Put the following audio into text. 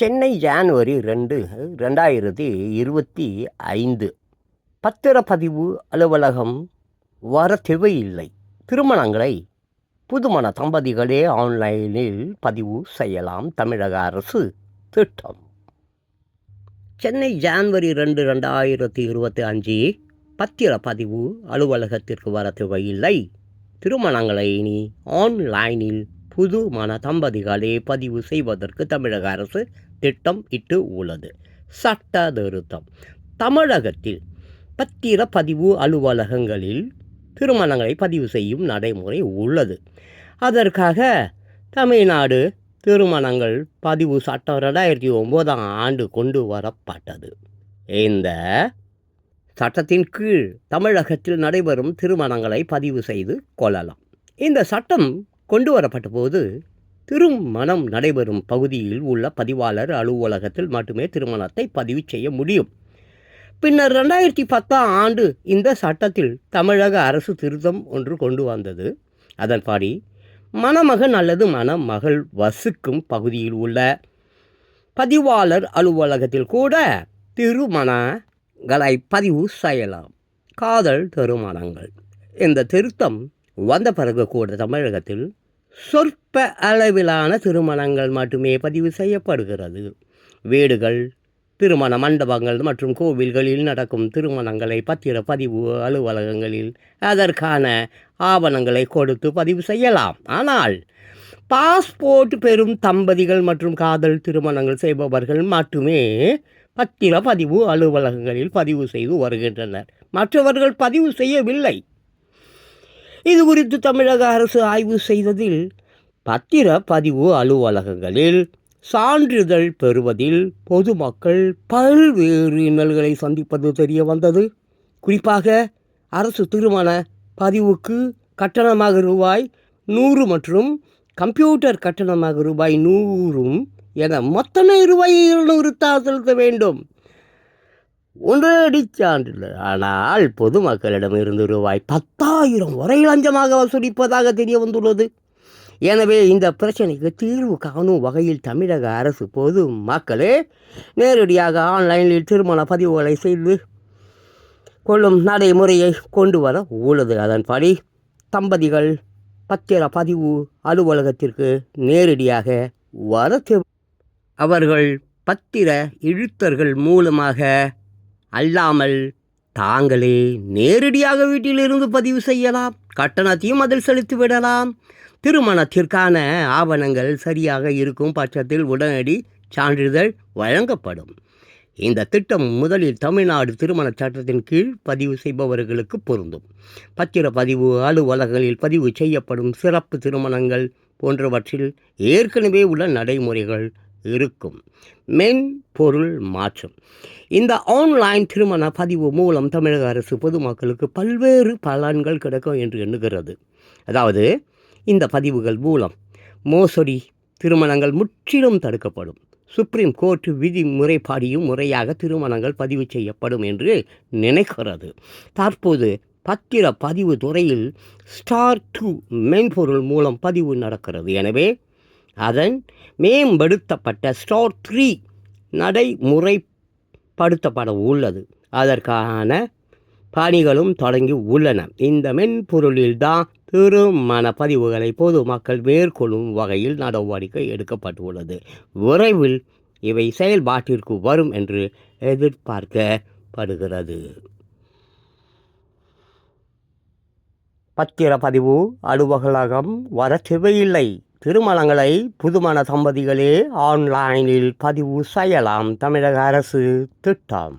Chennai January 2, 2025. பத்திரப்பதிவு அலுவலகம் வர தேவையில்லை. திருமணங்களை புதுமண தம்பதிகளே ஆன்லைனில் பதிவு செய்யலாம். தமிழக அரசு திட்டம். சென்னை ஜான்வரி 2, 2025. பத்திரப்பதிவு அலுவலகத்திற்கு வர தேவையில்லை. திருமணங்களை இனி ஆன்லைனில் புதுமண தம்பதிகளே பதிவு செய்வதற்கு தமிழக அரசு திட்டம் இட்டு உள்ளது. சட்ட திருத்தம். தமிழகத்தில் பத்திரப்பதிவு அலுவலகங்களில் திருமணங்களை பதிவு செய்யும் நடைமுறை உள்ளது. அதற்காக தமிழ்நாடு திருமணங்கள் பதிவு சட்டம் 2009 ஆண்டு கொண்டு வரப்பட்டது. இந்த சட்டத்தின் கீழ் தமிழகத்தில் நடைபெறும் திருமணங்களை பதிவு செய்து கொள்ளலாம். இந்த சட்டம் கொண்டு வரப்பட்ட போது திருமணம் நடைபெறும் பகுதியில் உள்ள பதிவாளர் அலுவலகத்தில் மட்டுமே திருமணத்தை பதிவு செய்ய முடியும். பின்னர் 2010 ஆண்டு இந்த சட்டத்தில் தமிழக அரசு திருத்தம் ஒன்று கொண்டு வந்தது. அதன்படி மணமகன் அல்லது மணமகள் வசிக்கும் பகுதியில் உள்ள பதிவாளர் அலுவலகத்தில் கூட திருமணங்களை பதிவு செய்யலாம். காதல் திருமணங்கள். இந்த திருத்தம் வந்த பிறகு கூட தமிழகத்தில் சொற்ப அளவிலான திருமணங்கள் மட்டுமே பதிவு செய்யப்படுகிறது. வீடுகள், திருமண மண்டபங்கள் மற்றும் கோவில்களில் நடக்கும் திருமணங்களை பத்திரப்பதிவு அலுவலகங்களில் அதற்கான ஆவணங்களை கொடுத்து பதிவு செய்யலாம். ஆனால் பாஸ்போர்ட் பெறும் தம்பதிகள் மற்றும் காதல் திருமணங்கள் செய்பவர்கள் மட்டுமே பத்திரப்பதிவு அலுவலகங்களில் பதிவு செய்து வருகின்றனர். மற்றவர்கள் பதிவு செய்யவில்லை. இது குறித்து தமிழக அரசு ஆய்வு செய்ததில் பத்திரப்பதிவு அலுவலகங்களில் சான்றிதழ் பெறுவதில் பொதுமக்கள் பல்வேறு இன்னல்களை சந்திப்பது தெரிய வந்தது. குறிப்பாக அரசு திருமண பதிவுக்கு கட்டணமாக ரூபாய் 100 மற்றும் கம்ப்யூட்டர் கட்டணமாக ரூபாய் 100 என மொத்தமே ரூபாய் 200 தான் செலுத்த வேண்டும். ஒன்றடி சான்றிதழ். ஆனால் பொதுமக்களிடமிருந்து ரூபாய் 10,000 வரை லஞ்சமாக வசூலிப்பதாக தெரிய வந்துள்ளது. எனவே இந்த பிரச்சனைக்கு தீர்வு காணும் வகையில் தமிழக அரசு பொதுமக்களே நேரடியாக ஆன்லைனில் திருமண பதிவுகளை செய்து கொள்ளும் நடைமுறையை கொண்டு வர உள்ளது. அதன்படி தம்பதிகள் பத்திரப்பதிவு அலுவலகத்திற்கு நேரடியாக வர அவர்கள் பத்திர எழுத்தர்கள் மூலமாக அல்லாமல் தாங்களே நேரடியாக வீட்டிலிருந்து பதிவு செய்யலாம். கட்டணத்தையும் அதில் செலுத்திவிடலாம். திருமணத்திற்கான ஆவணங்கள் சரியாக இருக்கும் பட்சத்தில் உடனடி சான்றிதழ் வழங்கப்படும். இந்த திட்டம் முதலில் தமிழ்நாடு திருமண சட்டத்தின் கீழ் பதிவு செய்பவர்களுக்கு பொருந்தும். பத்திரப்பதிவு அலுவலகங்களில் பதிவு செய்யப்படும் சிறப்பு திருமணங்கள் போன்றவற்றில் ஏற்கனவே உள்ள நடைமுறைகள் இருக்கும். மென்பொருள் மாற்றம். இந்த ஆன்லைன் திருமண பதிவு மூலம் தமிழக அரசு பொதுமக்களுக்கு பல்வேறு பலன்கள் கிடைக்கும் என்று எண்ணுகிறது. அதாவது இந்த பதிவுகள் மூலம் மோசடி திருமணங்கள் முற்றிலும் தடுக்கப்படும். சுப்ரீம் கோர்ட் விதிமுறைப்படியும் முறையாக திருமணங்கள் பதிவு செய்யப்படும் என்று நினைக்கிறது. தற்போது பத்திர பதிவு துறையில் ஸ்டார் 2 மென்பொருள் மூலம் பதிவு நடக்கிறது. எனவே அதன் மேம்படுத்தப்பட்ட ஸ்டார் 3 நடைமுறைப்படுத்தப்பட உள்ளது. அதற்கான பணிகளும் தொடங்கி உள்ளன. இந்த மென்பொருளில்தான் திருமண பதிவுகளை பொதுமக்கள் மேற்கொள்ளும் வகையில் நடவடிக்கை எடுக்கப்பட்டுள்ளது. விரைவில் இவை செயல்பாட்டிற்கு வரும் என்று எதிர்பார்க்கப்படுகிறது. பத்திரப்பதிவு அலுவலகம் வர தேவையில்லை. திருமணங்களை புதுமண தம்பதிகளே ஆன்லைனில் பதிவு செய்யலாம். தமிழக அரசு திட்டம்.